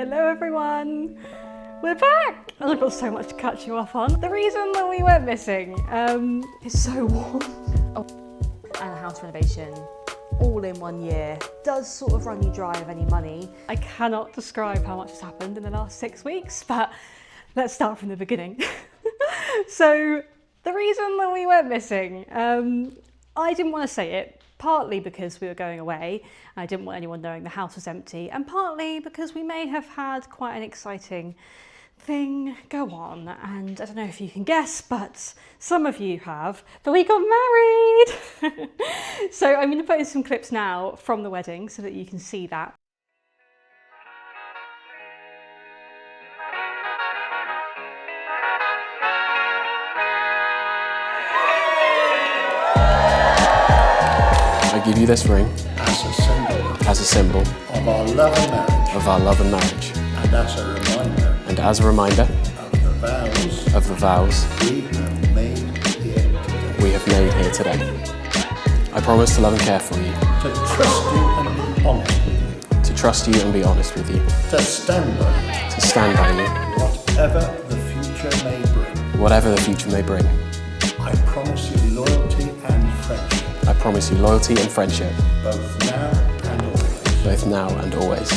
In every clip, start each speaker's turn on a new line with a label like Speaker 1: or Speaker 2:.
Speaker 1: Hello everyone, we're back! And I've got so much to catch you up on. The reason that we went missing, it's so warm. Oh, and a house renovation, all in 1 year, does sort of run you dry of any money. I cannot describe how much has happened in the last 6 weeks, but let's start from the beginning. So, the reason that we went missing, I didn't want to say it, partly because we were going away. I didn't want anyone knowing the house was empty, and partly because we may have had quite an exciting thing go on, and I don't know if you can guess, but some of you have, but we got married! So I'm going to put in some clips now from the wedding so that you can see that.
Speaker 2: I give you this ring
Speaker 3: as a symbol
Speaker 2: of our love and marriage,
Speaker 3: and as a reminder
Speaker 2: of the vows
Speaker 3: we have made here today.
Speaker 2: I promise to love and care for you,
Speaker 3: to trust you and be honest with you,
Speaker 2: to trust you and be honest with you,
Speaker 3: to stand by you,
Speaker 2: whatever the future may bring.
Speaker 3: I promise you loyalty and friendship,
Speaker 2: I promise you loyalty and friendship,
Speaker 3: both now and always.
Speaker 2: both now and always.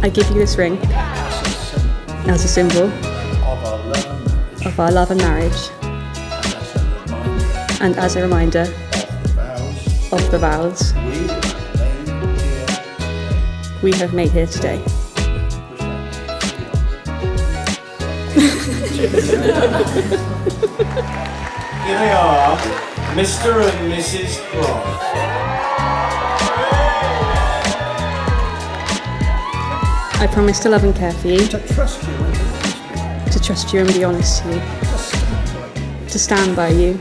Speaker 1: I give you this ring as a symbol
Speaker 3: of our love and marriage,
Speaker 1: and as a reminder
Speaker 3: of the vows
Speaker 1: we have made here today.
Speaker 4: Here they are, Mr. and Mrs. Croft.
Speaker 1: I promise to love and care for you,
Speaker 3: to trust you and be honest with you,
Speaker 1: to trust you and be honest with you,
Speaker 3: to stand by you,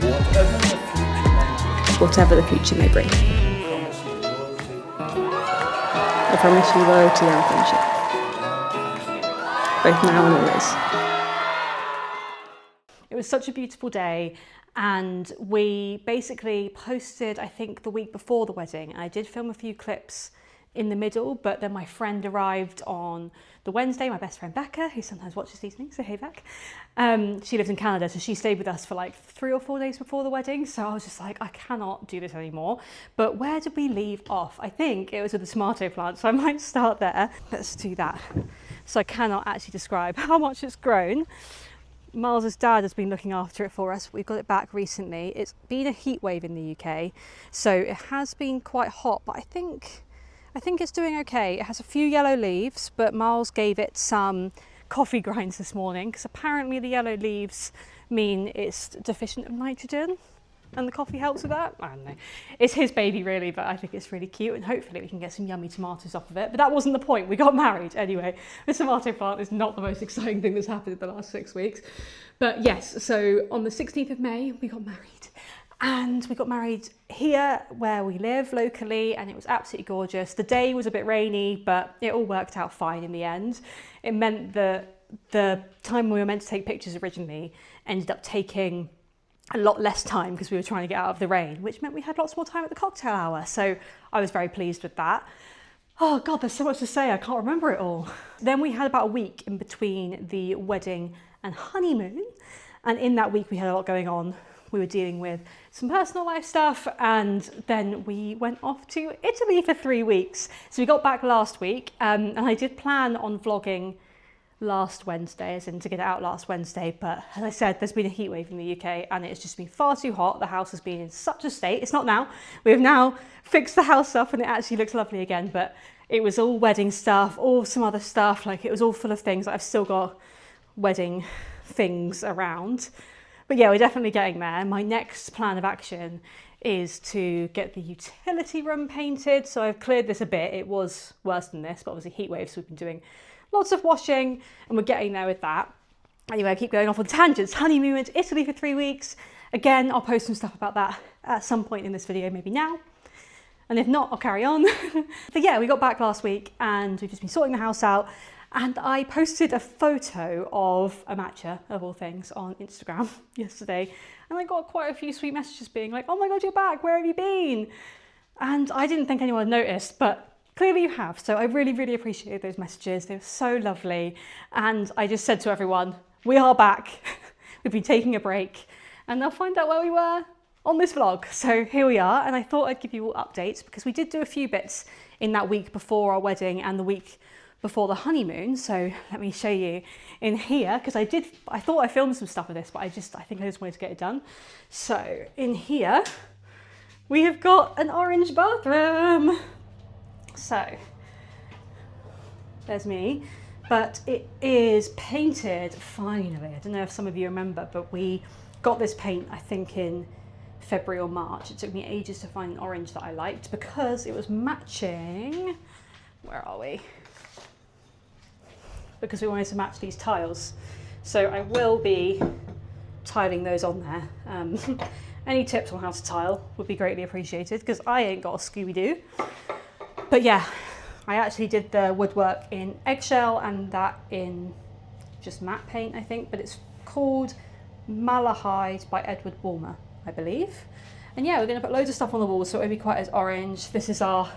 Speaker 1: whatever the future may bring. I promise you loyalty and friendship, both now and always. It was such a beautiful day, and we basically posted, I think, the week before the wedding. I did film a few clips in the middle, but then my friend arrived on the Wednesday, my best friend Becca, who sometimes watches these things, so hey Beck. She lives in Canada, so she stayed with us for like 3 or 4 days before the wedding, so I was just like, I cannot do this anymore. But where did we leave off? I think it was with the tomato plant, so I might start there. Let's do that. So I cannot actually describe how much it's grown. Miles's dad has been looking after it for us. We've got it back recently. It's been a heat wave in the UK, so it has been quite hot, but I think it's doing okay. It has a few yellow leaves, but Miles gave it some coffee grinds this morning because apparently the yellow leaves mean it's deficient of nitrogen, and the coffee helps with that. I don't know. It's his baby really, but I think it's really cute, and hopefully we can get some yummy tomatoes off of it. But that wasn't the point. We got married anyway. The tomato plant is not the most exciting thing that's happened in the last 6 weeks. But yes, so on the 16th of May, we got married. And we got married here where we live locally, and it was absolutely gorgeous. The day was a bit rainy, but it all worked out fine in the end. It meant that the time we were meant to take pictures originally ended up taking a lot less time because we were trying to get out of the rain, which meant we had lots more time at the cocktail hour. So I was very pleased with that. Oh God, there's so much to say, I can't remember it all. Then we had about a week in between the wedding and honeymoon. And in that week we had a lot going on. We were dealing with some personal life stuff, and then we went off to Italy for 3 weeks. So we got back last week, and I did plan on vlogging last Wednesday, as in to get it out last Wednesday, but as I said, there's been a heat wave in the UK and it's just been far too hot. The house has been in such a state. It's not now. We've now fixed the house up and it actually looks lovely again, but it was all wedding stuff, all some other stuff, like it was all full of things. I've still got wedding things around. But yeah, we're definitely getting there. My next plan of action is to get the utility room painted. So I've cleared this a bit. It was worse than this, but obviously heat waves, so we've been doing lots of washing and we're getting there with that. Anyway, I keep going off on tangents. Honeymoon to Italy for 3 weeks. Again, I'll post some stuff about that at some point in this video, maybe now. And if not, I'll carry on. But yeah, we got back last week and we've just been sorting the house out. And I posted a photo of a matcha, of all things, on Instagram yesterday. And I got quite a few sweet messages being like, oh my God, you're back, where have you been? And I didn't think anyone had noticed, but clearly you have. So I really, really appreciated those messages. They were so lovely. And I just said to everyone, we are back. We've been taking a break and they'll find out where we were on this vlog. So here we are. And I thought I'd give you all updates because we did do a few bits in that week before our wedding and the week before the honeymoon. So let me show you in here, because I thought I filmed some stuff of this, but I think I just wanted to get it done. So in here, we have got an orange bathroom. So there's me, but it is painted finally. I don't know if some of you remember, but we got this paint, I think in February or March. It took me ages to find an orange that I liked because it was matching, where are we? Because we wanted to match these tiles. So I will be tiling those on there. Any tips on how to tile would be greatly appreciated because I ain't got a Scooby-Doo. But yeah, I actually did the woodwork in eggshell and that in just matte paint, I think, but it's called Malahide by Edward Bulmer, I believe. And yeah, we're gonna put loads of stuff on the walls so it'll be quite as orange. This is our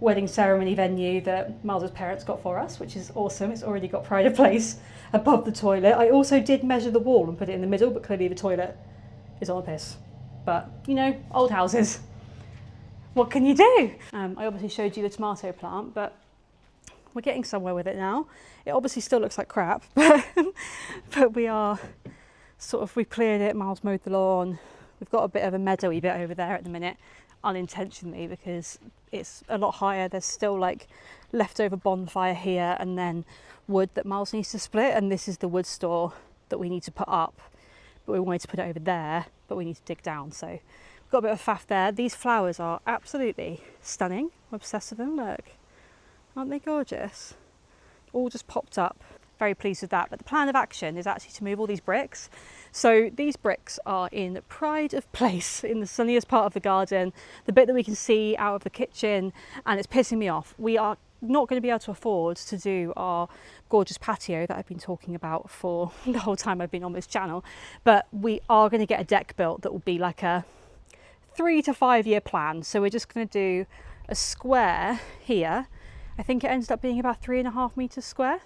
Speaker 1: wedding ceremony venue that Miles's parents got for us, which is awesome. It's already got pride of place above the toilet. I also did measure the wall and put it in the middle, but clearly the toilet is on a piss. But you know, old houses, what can you do? I obviously showed you the tomato plant, but we're getting somewhere with it now. It obviously still looks like crap, but we are we cleared it, Miles mowed the lawn. We've got a bit of a meadowy bit over there at the minute, unintentionally, because it's a lot higher. There's still like leftover bonfire here and then wood that Miles needs to split, and this is the wood store that we need to put up, but we wanted to put it over there, but we need to dig down. So we've got a bit of faff there. These flowers are absolutely stunning. I'm obsessed with them, look. Aren't they gorgeous? All just popped up. Very pleased with that. But the plan of action is actually to move all these bricks. So these bricks are in pride of place in the sunniest part of the garden, the bit that we can see out of the kitchen, and it's pissing me off. We are not going to be able to afford to do our gorgeous patio that I've been talking about for the whole time I've been on this channel, but we are going to get a deck built that will be like a 3 to 5 year plan. So we're just going to do a square here. I think it ended up being about 3.5 meters square,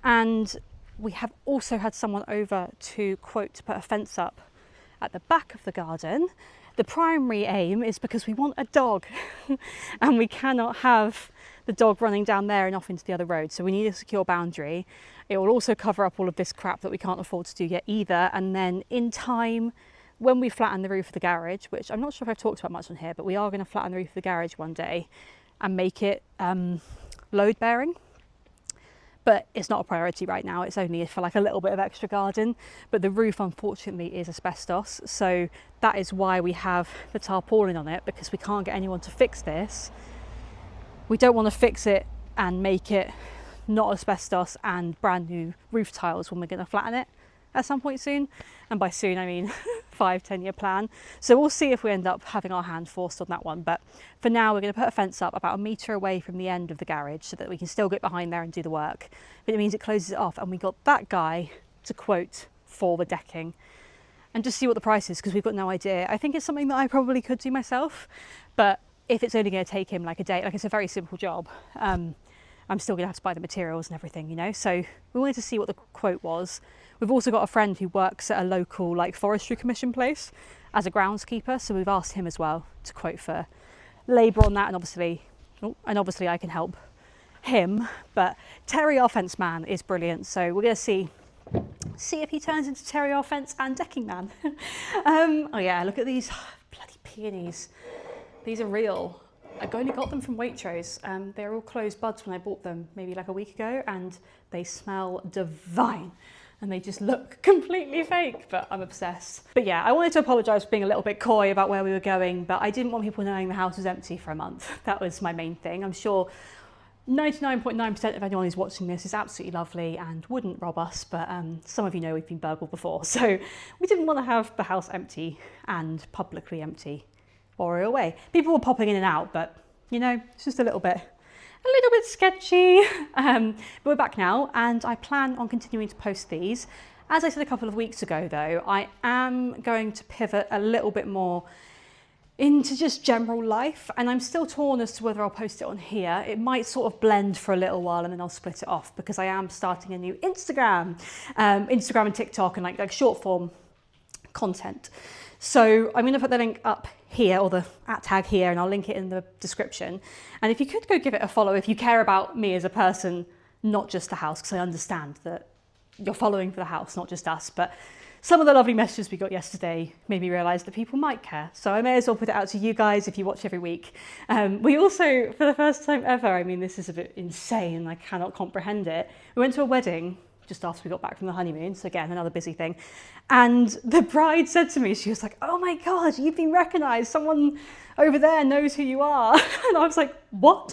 Speaker 1: and we have also had someone over to quote to put a fence up at the back of the garden. The primary aim is because we want a dog and we cannot have the dog running down there and off into the other road. So we need a secure boundary. It will also cover up all of this crap that we can't afford to do yet either. And then in time, when we flatten the roof of the garage, which I'm not sure if I've talked about much on here, but we are going to flatten the roof of the garage one day and make it load bearing. But it's not a priority right now. It's only for like a little bit of extra garden. But the roof, unfortunately, is asbestos. So that is why we have the tarpaulin on it, because we can't get anyone to fix this. We don't want to fix it and make it not asbestos and brand new roof tiles when we're going to flatten it at some point soon. And by soon, I mean 5-10 year plan. So we'll see if we end up having our hand forced on that one. But for now, we're going to put a fence up about 1 meter away from the end of the garage so that we can still get behind there and do the work. But it means it closes it off. And we got that guy to quote for the decking and just see what the price is, because we've got no idea. I think it's something that I probably could do myself, but if it's only going to take him like a day, like it's a very simple job, I'm still going to have to buy the materials and everything, you know. So we wanted to see what the quote was. We've also got a friend who works at a local like forestry commission place as a groundskeeper, so we've asked him as well to quote for labour on that, and obviously I can help him. But Terry, our fence man, is brilliant, so we're going to see if he turns into Terry, our fence and decking man. Oh yeah, look at these bloody peonies. These are real. I only got them from Waitrose. They're all closed buds when I bought them maybe like a week ago, and they smell divine. And they just look completely fake, but I'm obsessed. But yeah, I wanted to apologise for being a little bit coy about where we were going, but I didn't want people knowing the house was empty for a month. That was my main thing. I'm sure 99.9% of anyone who's watching this is absolutely lovely and wouldn't rob us, but some of you know we've been burgled before, so we didn't want to have the house empty and publicly empty while we were away. People were popping in and out, but you know, it's just a little bit sketchy. But we're back now, and I plan on continuing to post these. As I said a couple of weeks ago though, I am going to pivot a little bit more into just general life, and I'm still torn as to whether I'll post it on here. It might sort of blend for a little while and then I'll split it off, because I am starting a new Instagram and TikTok, and like short form content. So I'm going to put the link up here, or the @ here, and I'll link it in the description. And if you could go give it a follow if you care about me as a person, not just the house, because I understand that you're following for the house, not just us. But some of the lovely messages we got yesterday made me realise that people might care. So I may as well put it out to you guys if you watch every week. We also, for the first time ever, I mean, this is a bit insane, I cannot comprehend it. We went to a wedding just after we got back from the honeymoon. So again, another busy thing. And the bride said to me, she was like, "Oh my God, you've been recognised. Someone over there knows who you are." And I was like, "What?"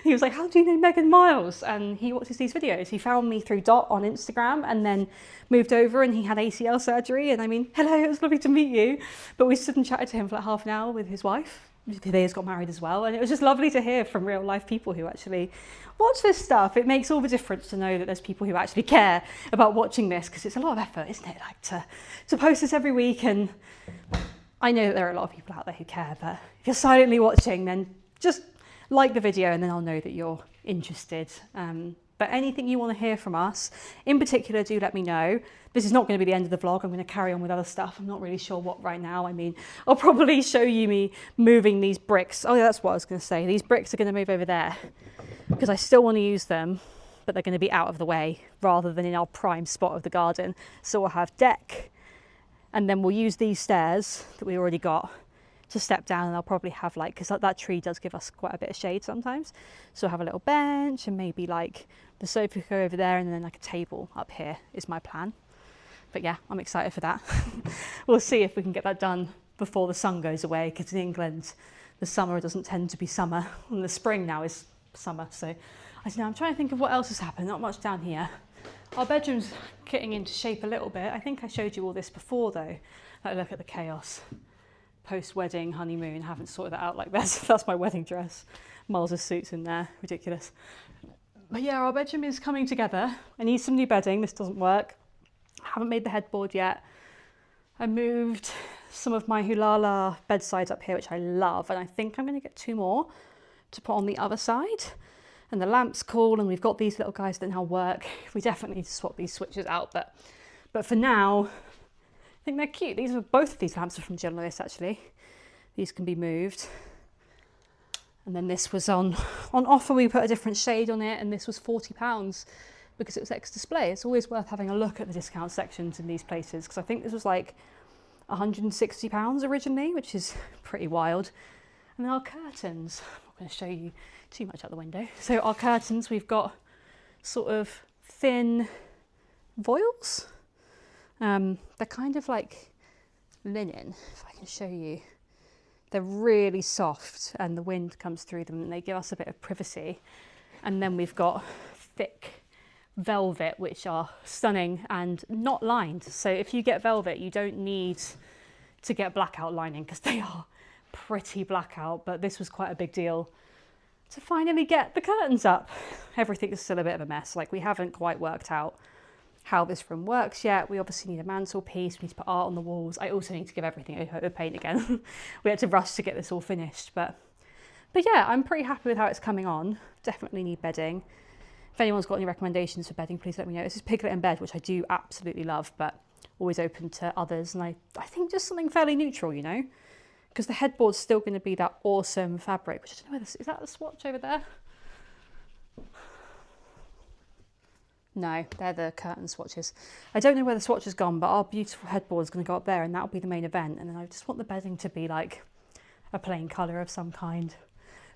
Speaker 1: He was like, "How do you know Megan Miles?" And he watches these videos. He found me through Dot on Instagram and then moved over, and he had ACL surgery. And I mean, hello, it was lovely to meet you. But we stood and chatted to him for like half an hour with his wife. They just got married as well. And it was just lovely to hear from real life people who actually watch this stuff. It makes all the difference to know that there's people who actually care about watching this, because it's a lot of effort, isn't it? Like to post this every week. And I know that there are a lot of people out there who care, but if you're silently watching, then just like the video and then I'll know that you're interested. But anything you want to hear from us, in particular, do let me know. This is not going to be the end of the vlog. I'm going to carry on with other stuff. I'm not really sure what right now. I mean, I'll probably show you me moving these bricks. Oh yeah, that's what I was going to say. These bricks are going to move over there because I still want to use them, but they're going to be out of the way rather than in our prime spot of the garden. So we'll have deck, and then we'll use these stairs that we already got to step down, and I'll probably have like, because that tree does give us quite a bit of shade sometimes, so I'll have a little bench and maybe like the sofa could go over there, and then like a table up here is my plan. But yeah, I'm excited for that. We'll see if we can get that done before the sun goes away, because in England the summer doesn't tend to be summer, and the spring now is summer. So I don't know, I'm trying to think of what else has happened. Not much down here. Our bedroom's getting into shape a little bit. I think I showed you all this before though. Like, look at the chaos. Post-wedding, honeymoon, haven't sorted that out like this. That's my wedding dress. Miles' suit's in there, ridiculous. But yeah, our bedroom is coming together. I need some new bedding, this doesn't work. I haven't made the headboard yet. I moved some of my Hulala bedsides up here, which I love, and I think I'm going to get 2 more to put on the other side. And the lamp's cool, and we've got these little guys that now work. We definitely need to swap these switches out, but for now, I think they're cute. Both of these lamps are from Journalist actually. These can be moved. And then this was on offer. We put a different shade on it, and this was £40 because it was ex-display. It's always worth having a look at the discount sections in these places, because I think this was like £160 originally, which is pretty wild. And then our curtains, I'm not going to show you too much out the window. So our curtains, we've got sort of thin voiles. They're kind of like linen, if I can show you. They're really soft and the wind comes through them and they give us a bit of privacy. And then we've got thick velvet, which are stunning and not lined. So if you get velvet, you don't need to get blackout lining, because they are pretty blackout, but this was quite a big deal to finally get the curtains up. Everything is still a bit of a mess. Like, we haven't quite worked out how this room works yet. We obviously need a mantelpiece, we need to put art on the walls. I also need to give everything a coat of paint again. We had to rush to get this all finished, but yeah, I'm pretty happy with how it's coming on. Definitely need bedding. If anyone's got any recommendations for bedding, please let me know. This is Piglet in Bed, which I do absolutely love, but always open to others. And I think just something fairly neutral, you know, because the headboard's still going to be that awesome fabric, which I don't know where this is. That the swatch over there? No, they're the curtain swatches. I don't know where the swatch has gone, but our beautiful headboard is going to go up there, and that'll be the main event. And then I just want the bedding to be like a plain colour of some kind.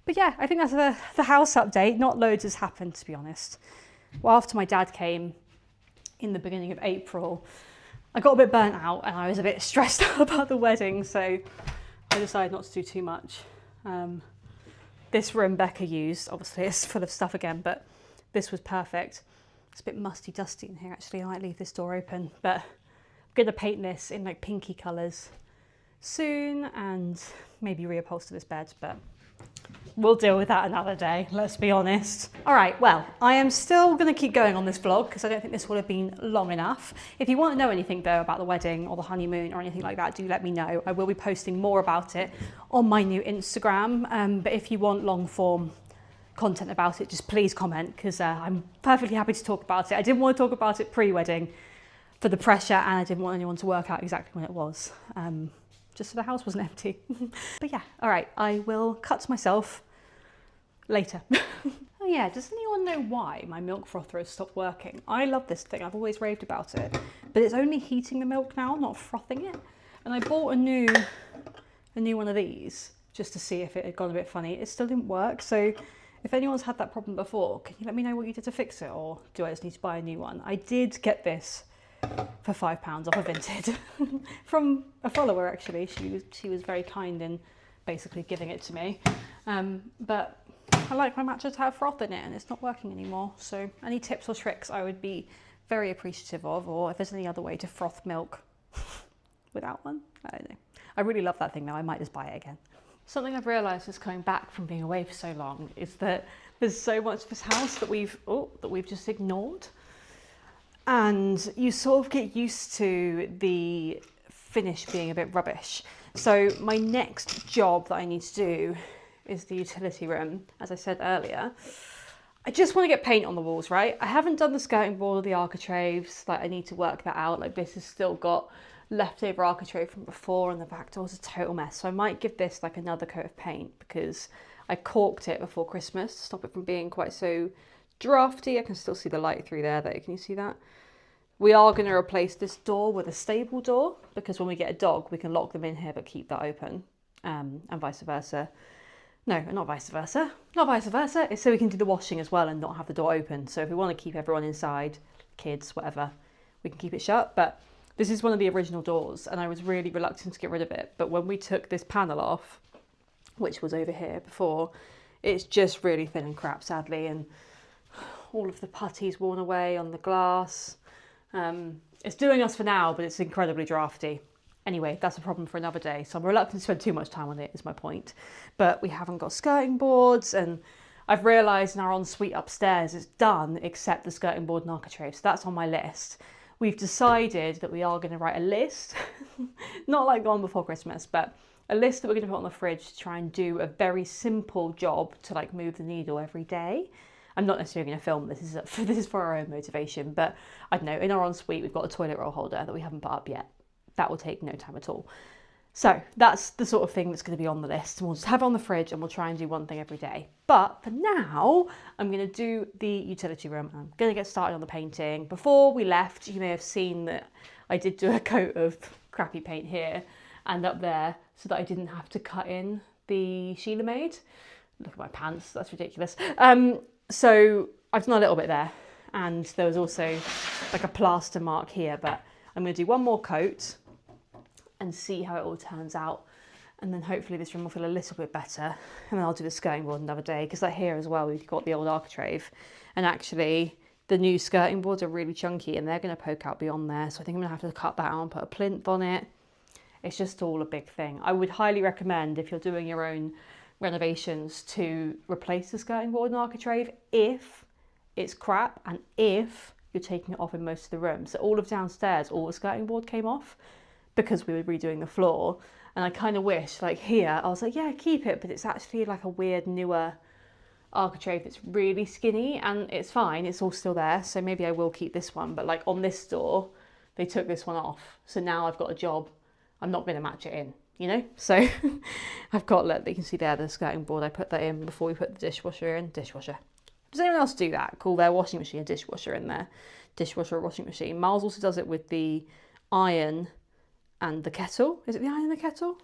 Speaker 1: But yeah, I think that's the house update. Not loads has happened, to be honest. Well, after my dad came in the beginning of April, I got a bit burnt out and I was a bit stressed out about the wedding, so I decided not to do too much. This room Becca used, obviously it's full of stuff again, but this was perfect. It's a bit musty dusty in here actually. I might leave this door open, but I'm going to paint this in like pinky colours soon and maybe reupholster this bed, but we'll deal with that another day, let's be honest. All right, well, I am still gonna keep going on this vlog because I don't think this would have been long enough. If you want to know anything though about the wedding or the honeymoon or anything like that, do let me know. I will be posting more about it on my new Instagram, but if you want long form content about it, just please comment, because I'm perfectly happy to talk about it. I didn't want to talk about it pre-wedding for the pressure, and I didn't want anyone to work out exactly when it was. Just so the house wasn't empty. But yeah, all right, I will cut myself later. Oh yeah, does anyone know why my milk frother has stopped working? I love this thing, I've always raved about it, but it's only heating the milk now, not frothing it. And I bought a new one of these just to see if it had gone a bit funny. It still didn't work, so if anyone's had that problem before, can you let me know what you did to fix it, or do I just need to buy a new one? I did get this for £5 off of Vinted from a follower actually. She was very kind in basically giving it to me. But I like my matcha to have froth in it, and it's not working anymore. So any tips or tricks I would be very appreciative of, or if there's any other way to froth milk without one, I don't know. I really love that thing though, I might just buy it again. Something I've realised is coming back from being away for so long is that there's so much of this house that we've just ignored. And you sort of get used to the finish being a bit rubbish. So my next job that I need to do is the utility room, as I said earlier. I just want to get paint on the walls, right? I haven't done the skirting board or the architraves, like I need to work that out. Like this has still got leftover architrave from before, and the back door's a total mess. So I might give this like another coat of paint, because I corked it before Christmas to stop it from being quite so drafty. I can still see the light through there though, can you see that? We are going to replace this door with a stable door, because when we get a dog we can lock them in here but keep that open, and vice versa. No, not vice versa. Not vice versa. It's so we can do the washing as well and not have the door open. So if we want to keep everyone inside, kids, whatever, we can keep it shut. But this is one of the original doors and I was really reluctant to get rid of it. But when we took this panel off, which was over here before, it's just really thin and crap, sadly. And all of the putty's worn away on the glass. It's doing us for now, but it's incredibly drafty. Anyway, that's a problem for another day. So I'm reluctant to spend too much time on it, is my point. But we haven't got skirting boards, and I've realised in our ensuite upstairs it's done except the skirting board and architrave. So that's on my list. We've decided that we are going to write a list, not like Gone Before Christmas, but a list that we're going to put on the fridge to try and do a very simple job to like move the needle every day. I'm not necessarily going to film this, this is for our own motivation, but I don't know, in our ensuite we've got a toilet roll holder that we haven't put up yet. That will take no time at all. So that's the sort of thing that's going to be on the list, and we'll just have it on the fridge and we'll try and do one thing every day. But for now, I'm going to do the utility room. I'm going to get started on the painting. Before we left, you may have seen that I did do a coat of crappy paint here and up there so that I didn't have to cut in the Sheila made. Look at my pants, that's ridiculous. So I've done a little bit there, and there was also like a plaster mark here, but I'm going to do one more coat and see how it all turns out, and then hopefully this room will feel a little bit better, and then I'll do the skirting board another day, because like here as well we've got the old architrave, and actually the new skirting boards are really chunky and they're going to poke out beyond there, so I think I'm going to have to cut that out and put a plinth on it. It's just all a big thing. I would highly recommend, if you're doing your own renovations, to replace the skirting board and architrave if it's crap and if you're taking it off in most of the rooms. So all of downstairs, all the skirting board came off because we were redoing the floor, and I kind of wish, like here, I was like, yeah, keep it, but it's actually like a weird newer architrave that's really skinny, and it's fine, it's all still there, so maybe I will keep this one. But like on this door, they took this one off, so now I've got a job. I'm not going to match it in, you know? So I've got, look, you can see there the skirting board, I put that in before we put the dishwasher in. Dishwasher. Does anyone else do that? Call their washing machine a dishwasher in there. Dishwasher or washing machine. Miles also does it with the iron and the kettle. Is it the iron and the kettle?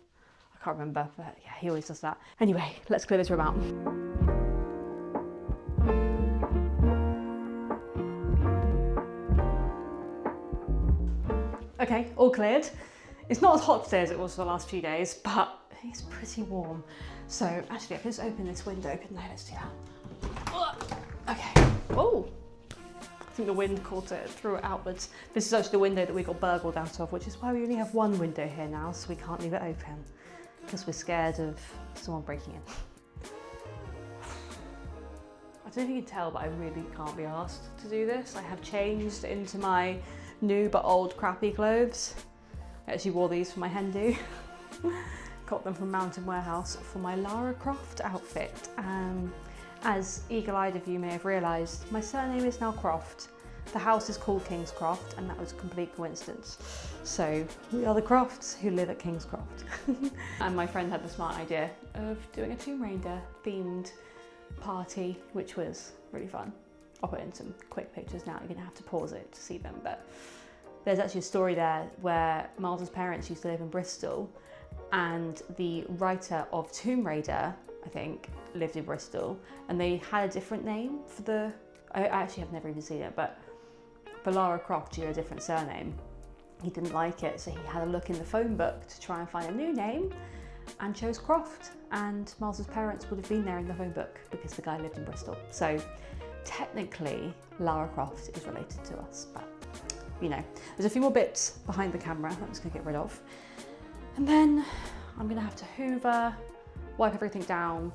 Speaker 1: I can't remember, but yeah, he always does that. Anyway, let's clear this room out. Okay, all cleared. It's not as hot today as it was for the last few days, but it's pretty warm. So actually I can just open this window, couldn't I? Let's do that. Okay. Oh, think the wind caught it, threw it outwards. This is actually the window that we got burgled out of, which is why we only have one window here now, so we can't leave it open, because we're scared of someone breaking in. I don't know if you can tell, but I really can't be asked to do this. I have changed into my new but old crappy clothes. I actually wore these for my hen do. Got them from Mountain Warehouse for my Lara Croft outfit. As eagle-eyed of you may have realised, my surname is now Croft. The house is called King's Croft, and that was a complete coincidence. So we are the Crofts who live at King's Croft. And my friend had the smart idea of doing a Tomb Raider themed party, which was really fun. I'll put in some quick pictures now. You're gonna have to pause it to see them, but there's actually a story there where Miles's parents used to live in Bristol, and the writer of Tomb Raider, I think, lived in Bristol, and they had a different name for the, I actually have never even seen it, but for Lara Croft, she had a different surname. He didn't like it, so he had a look in the phone book to try and find a new name, and chose Croft, and Miles's parents would have been there in the phone book because the guy lived in Bristol. So technically, Lara Croft is related to us, but you know, there's a few more bits behind the camera that I'm just gonna get rid of. And then I'm gonna have to hoover, wipe everything down,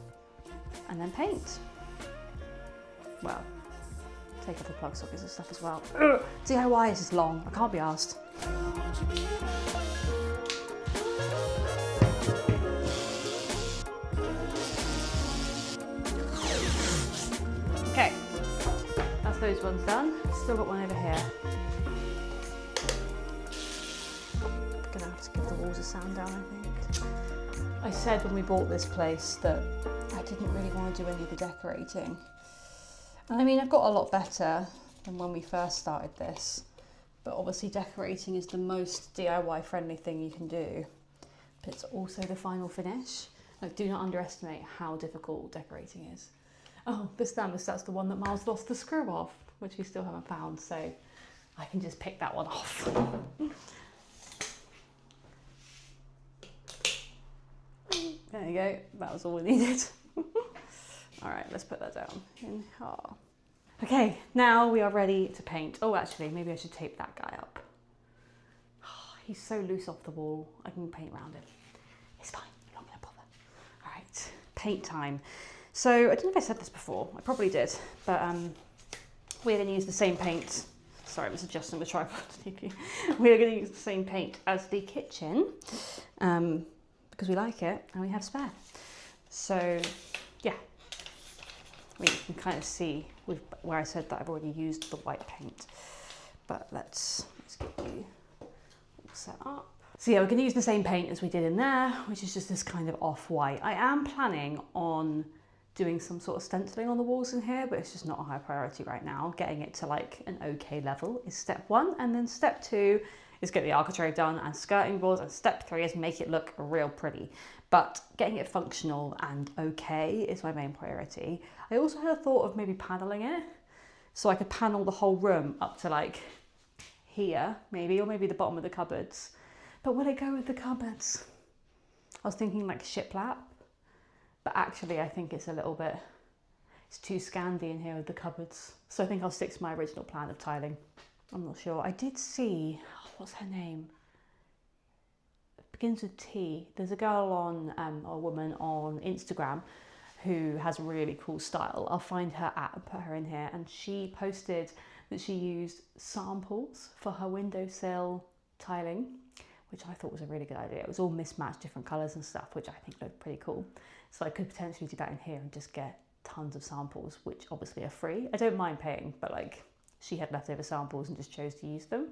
Speaker 1: and then paint. Well, take off the plug sockets and stuff as well. Ugh. DIY is just long, I can't be arsed. Okay, that's those ones done. Still got one over here. Gonna have to give the walls a sand down, I think. I said when we bought this place that I didn't really want to do any of the decorating. And I mean, I've got a lot better than when we first started this, but obviously decorating is the most DIY friendly thing you can do. But it's also the final finish. Like, do not underestimate how difficult decorating is. Oh, this thermostat's the one that Miles lost the screw of, which we still haven't found, so I can just pick that one off. There you go, that was all we needed. All right, let's put that down in here. Okay, now we are ready to paint. Oh, actually, maybe I should tape that guy up. Oh, he's so loose off the wall, I can paint around him. It's fine, I'm not gonna bother. All right, paint time. So, I don't know if I said this before, I probably did, but we're gonna use the same paint. Sorry, I'm just adjusting the tripod. We're gonna use the same paint as the kitchen, because we like it and we have spare. So, yeah. I mean, you can kind of see where I said that I've already used the white paint, but let's get you all set up. So yeah, we're going to use the same paint as we did in there, which is just this kind of off-white. I am planning on doing some sort of stenciling on the walls in here, but it's just not a high priority right now. Getting it to like an okay level is step one, and then step two is get the architrave done and skirting boards, and step three is make it look real pretty. But getting it functional and okay is my main priority. I also had a thought of maybe paneling it, so I could panel the whole room up to like here, maybe, or maybe the bottom of the cupboards. But will it go with the cupboards? I was thinking like shiplap, but actually I think it's a little bit, it's too Scandi in here with the cupboards. So I think I'll stick to my original plan of tiling. I'm not sure. I did see, what's her name? It begins with T. There's a girl on, or a woman on Instagram who has really cool style. I'll find her and put her in here. And she posted that she used samples for her windowsill tiling, which I thought was a really good idea. It was all mismatched, different colours and stuff, which I think looked pretty cool. So I could potentially do that in here and just get tons of samples, which obviously are free. I don't mind paying, but like, she had leftover samples and just chose to use them,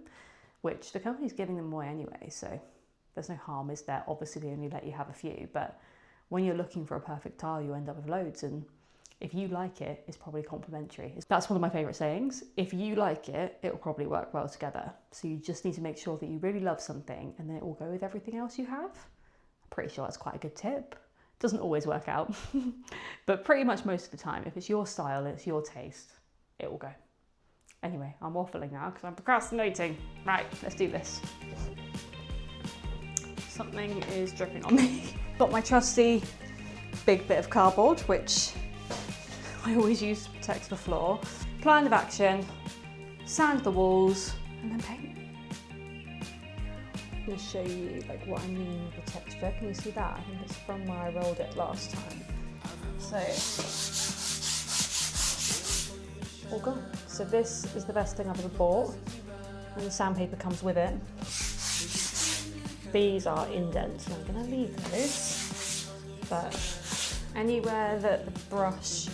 Speaker 1: which the company's giving them away anyway, so there's no harm, is there? Obviously they only let you have a few, but when you're looking for a perfect tile, you end up with loads, and if you like it, it's probably complimentary. That's one of my favourite sayings. If you like it, it'll probably work well together. So you just need to make sure that you really love something and then it will go with everything else you have. I'm pretty sure that's quite a good tip. Doesn't always work out, but pretty much most of the time, if it's your style, it's your taste, it will go. Anyway, I'm waffling now because I'm procrastinating. Right, let's do this. Something is dripping on me. Got my trusty big bit of cardboard, which I always use to protect the floor. Plan of action, sand the walls, and then paint. I'm going to show you like what I mean with the texture. Can you see that? I think it's from where I rolled it last time. So, all gone. So this is the best thing I've ever bought, and the sandpaper comes with it. These are indents, and I'm going to leave those, but anywhere that the brush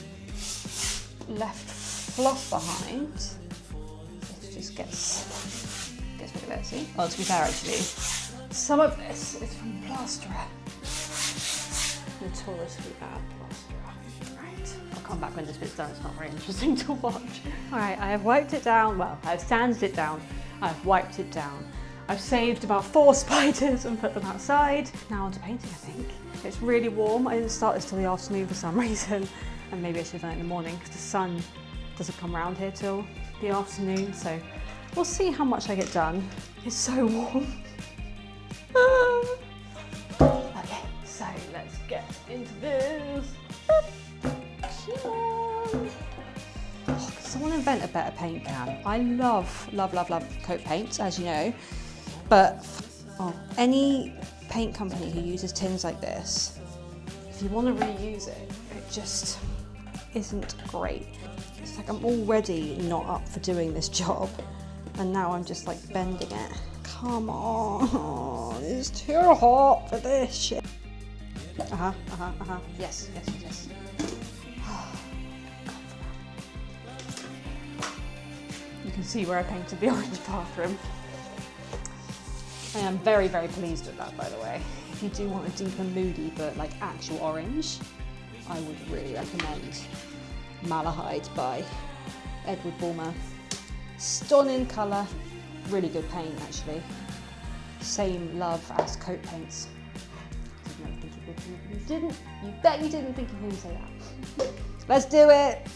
Speaker 1: left fluff behind, it just gets rid of it, see? Oh, to be fair actually, some of this is from the plasterer. Notoriously bad plasterer. Right, I'll come back when this bit's done, it's not very interesting to watch. Alright, I have wiped it down, well, I've sanded it down, I've wiped it down. I've saved about 4 spiders and put them outside. Now on to painting, I think. It's really warm. I didn't start this till the afternoon for some reason. And maybe I should have done it in the morning because the sun doesn't come around here till the afternoon. So we'll see how much I get done. It's so warm. Okay, so let's get into this. Come on. Oh, could someone invent a better paint can? I love, love, love, love coat paints, as you know. But any paint company who uses tins like this, if you want to reuse it, it just isn't great. It's like I'm already not up for doing this job, and now I'm just like bending it. Come on, it's too hot for this shit. Yes, yes, yes. You can see where I painted the orange bathroom. I am very, very pleased with that, by the way. If you do want a deep and moody, but like actual orange, I would really recommend Malahide by Edward Bulmer. Stunning colour, really good paint actually. Same love as coat paints. You didn't, you bet you didn't think you were going to say that. Let's do it!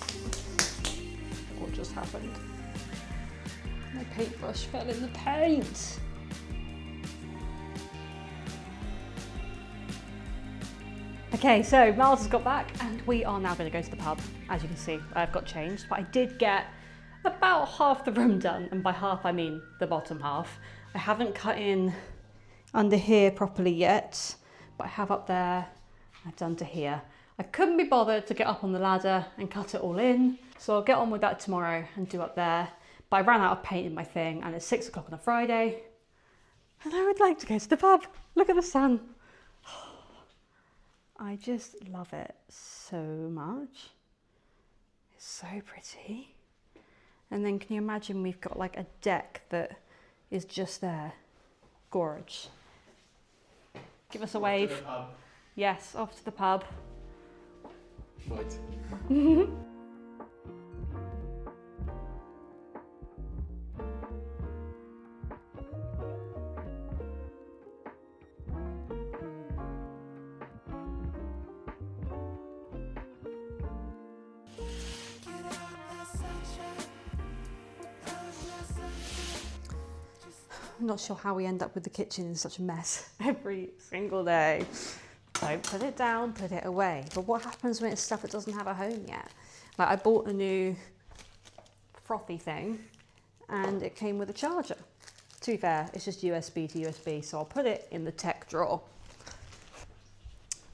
Speaker 1: What just happened? My paintbrush fell in the paint. Okay, so Miles has got back and we are now going to go to the pub. As you can see, I've got changed, but I did get about half the room done, and by half I mean the bottom half. I haven't cut in under here properly yet, but I have up there, I've done to here. I couldn't be bothered to get up on the ladder and cut it all in, so I'll get on with that tomorrow and do up there. But I ran out of paint in my thing, and it's 6 o'clock on a Friday, and I would like to go to the pub. Look at the sun. I just love it so much. It's so pretty. And then can you imagine we've got like a deck that is just there. Gorge. Give us a wave. Off to the pub. Yes, off to the pub. Right. I'm not sure how we end up with the kitchen in such a mess every single day. Don't put it down, put it away. But what happens when it's stuff that doesn't have a home yet? Like I bought a new frothy thing and it came with a charger. To be fair, it's just USB to USB, so I'll put it in the tech drawer.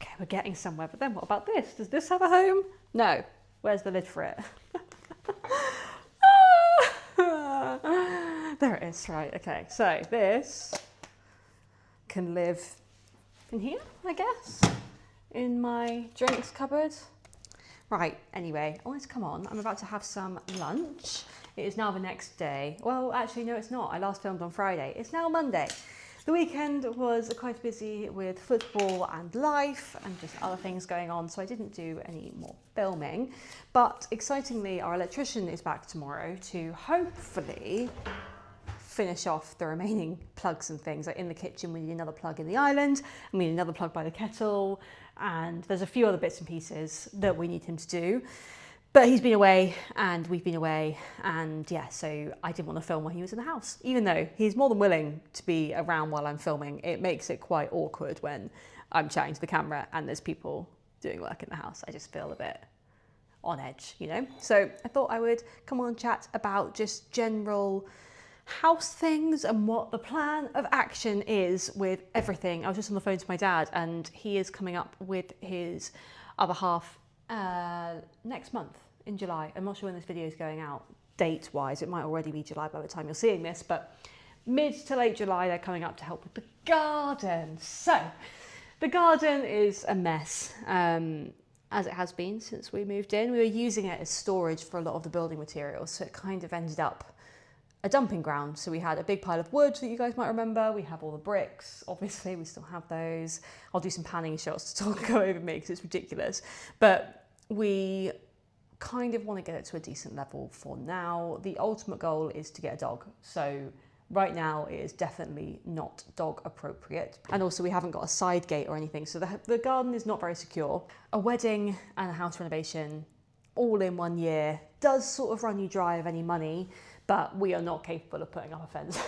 Speaker 1: Okay, we're getting somewhere, but then what about this? Does this have a home? No. Where's the lid for it? There it is, right, okay. So this can live in here, I guess, in my drinks cupboard. Right, anyway, oh, come on, I'm about to have some lunch. It is now the next day. Well, actually, no, it's not. I last filmed on Friday. It's now Monday. The weekend was quite busy with football and life and just other things going on, so I didn't do any more filming. But excitingly, our electrician is back tomorrow to hopefully finish off the remaining plugs and things. Like in the kitchen, we need another plug in the island, and we need another plug by the kettle, and there's a few other bits and pieces that we need him to do. But he's been away and we've been away, and yeah, so I didn't want to film while he was in the house. Even though he's more than willing to be around while I'm filming, it makes it quite awkward when I'm chatting to the camera and there's people doing work in the house. I just feel a bit on edge, you know? So I thought I would come on and chat about just general house things and what the plan of action is with everything. I was just on the phone to my dad and he is coming up with his other half next month in July. I'm not sure when this video is going out date wise. It might already be July by the time you're seeing this, but mid to late July they're coming up to help with the garden. So the garden is a mess, as it has been since we moved in. We were using it as storage for a lot of the building materials, so it kind of ended up a dumping ground. So we had a big pile of wood that you guys might remember. We have all the bricks, obviously we still have those. I'll do some panning shots to go over me because it's ridiculous. But we kind of want to get it to a decent level for now. The ultimate goal is to get a dog. So right now it is definitely not dog appropriate. And also we haven't got a side gate or anything. So the garden is not very secure. A wedding and a house renovation all in 1 year does sort of run you dry of any money, but we are not capable of putting up a fence.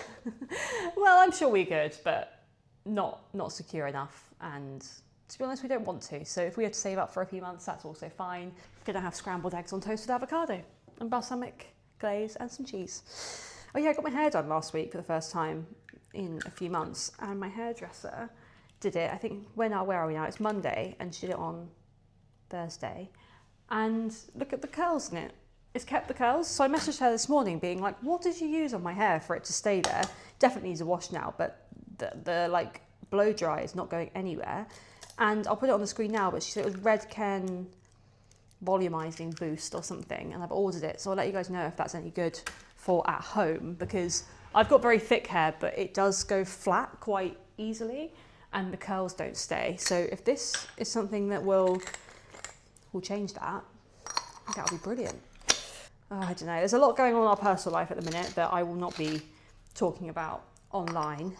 Speaker 1: Well, I'm sure we could, but not secure enough. And to be honest, we don't want to. So if we had to save up for a few months, that's also fine. Gonna have scrambled eggs on toast with avocado and balsamic glaze and some cheese. Oh yeah, I got my hair done last week for the first time in a few months, and my hairdresser did it, I think, where are we now? It's Monday, and she did it on Thursday. And look at the curls in it. It's kept the curls. So I messaged her this morning being like, what did you use on my hair for it to stay there? Definitely needs a wash now, but the like blow dry is not going anywhere. And I'll put it on the screen now, but she said it was Red Ken volumizing boost or something, and I've ordered it. So I'll let you guys know if that's any good for at home, because I've got very thick hair, but it does go flat quite easily and the curls don't stay. So if this is something that will change that, I think that'll be brilliant. Oh, I don't know. There's a lot going on in our personal life at the minute that I will not be talking about online.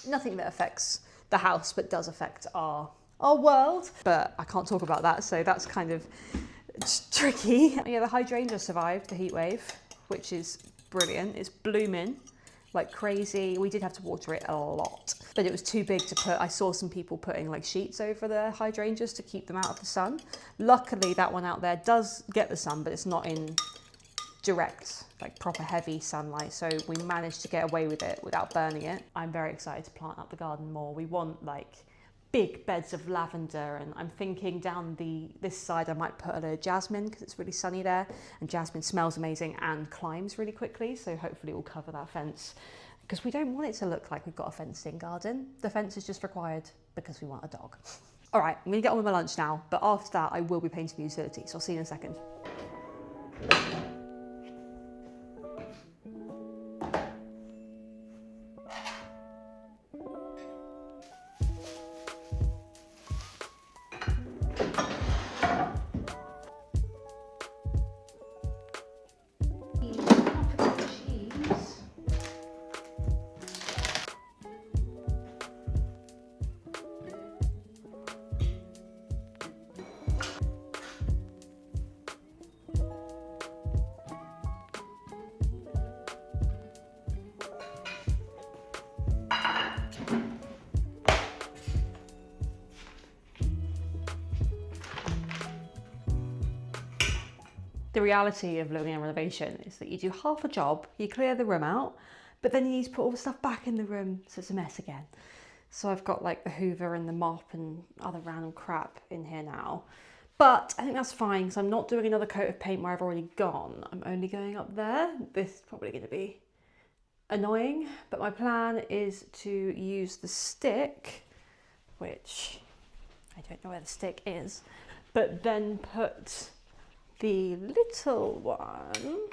Speaker 1: Nothing that affects the house, but does affect our world. But I can't talk about that, so that's kind of tricky. Yeah, the hydrangea survived the heat wave, which is brilliant. It's blooming like crazy. We did have to water it a lot, but it was too big to put. I saw some people putting like sheets over the hydrangeas to keep them out of the sun. Luckily that one out there does get the sun, but it's not in direct, like proper heavy sunlight, so we managed to get away with it without burning it. I'm very excited to plant up the garden more. We want like big beds of lavender, and I'm thinking down this side I might put a jasmine because it's really sunny there, and jasmine smells amazing and climbs really quickly, so hopefully it will cover that fence, because we don't want it to look like we've got a fenced-in garden. The fence is just required because we want a dog. All right, I'm gonna get on with my lunch now, but after that I will be painting the utilities, so I'll see you in a second. The reality of living in a renovation is that you do half a job, you clear the room out, but then you need to put all the stuff back in the room, so it's a mess again. So I've got like the hoover and the mop and other random crap in here now. But I think that's fine, because I'm not doing another coat of paint where I've already gone. I'm only going up there. This is probably going to be annoying, but my plan is to use the stick, which I don't know where the stick is, but then put the little one,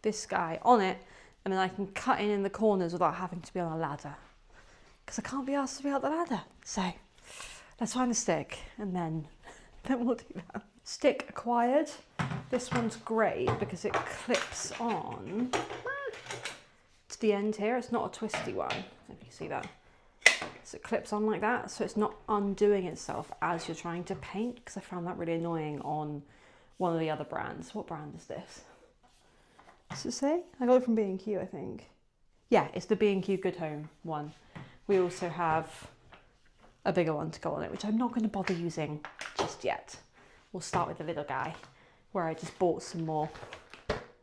Speaker 1: this guy, on it, and then I can cut in the corners without having to be on a ladder, because I can't be asked to be on the ladder. So let's find the stick, and then we'll do that. Stick acquired. This one's great because it clips on to the end here. It's not a twisty one, if you see that. So it clips on like that, so it's not undoing itself as you're trying to paint, because I found that really annoying on one of the other brands. What brand is this? Does it say? I got it from B&Q, I think. Yeah, it's the B&Q Good Home one. We also have a bigger one to go on it, which I'm not going to bother using just yet. we'll start with the little guy, where I just bought some more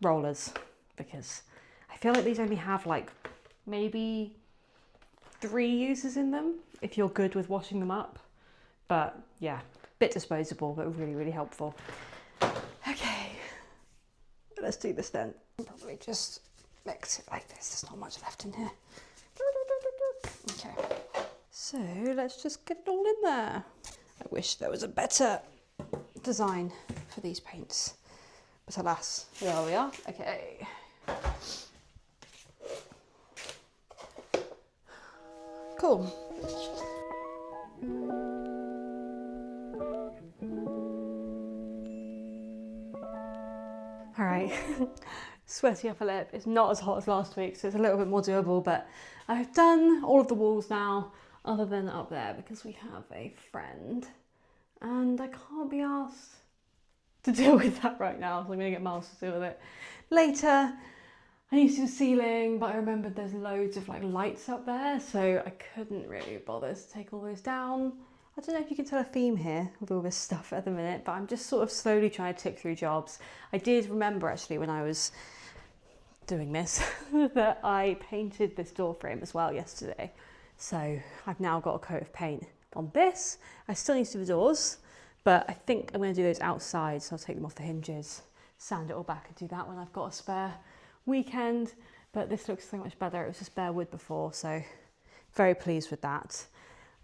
Speaker 1: rollers because I feel like these only have like maybe 3 uses in them if you're good with washing them up. But yeah, bit disposable, but really, really helpful. Okay, let's do this then. Probably just mix it like this. There's not much left in here. Okay, so let's just get it all in there. I wish there was a better design for these paints, but alas, there we are. Okay. Cool. All right, sweaty upper lip. It's not as hot as last week, so it's a little bit more doable, but I've done all of the walls now, other than up there, because we have a friend, and I can't be asked to deal with that right now, so I'm gonna get Miles to deal with it later. I need to do the ceiling, but I remembered there's loads of like lights up there, so I couldn't really bother to take all those down. I don't know if you can tell a theme here with all this stuff at the minute, but I'm just sort of slowly trying to tick through jobs. I did remember actually when I was doing this that I painted this door frame as well yesterday. So I've now got a coat of paint on this. I still need to do the doors, but I think I'm going to do those outside, so I'll take them off the hinges, sand it all back and do that when I've got a spare weekend. But this looks so much better. It was just bare wood before, so very pleased with that.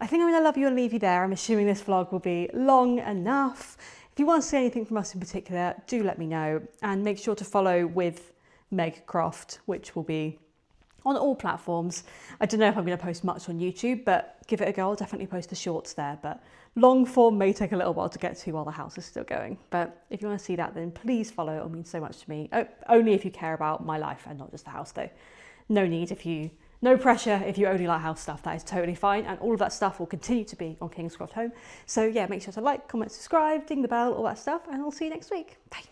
Speaker 1: I think I'm going to love you and leave you there. I'm assuming this vlog will be long enough. If you want to see anything from us in particular, do let me know, and make sure to follow with Meg Croft, which will be on all platforms. I don't know if I'm going to post much on YouTube, but give it a go. I'll definitely post the shorts there, but long form may take a little while to get to while the house is still going. But if you want to see that, then please follow. It will mean so much to me. Only if you care about my life and not just the house though. No pressure if you only like house stuff, that is totally fine. And all of that stuff will continue to be on King's Croft Home. So yeah, make sure to like, comment, subscribe, ding the bell, all that stuff, and I'll see you next week. Bye.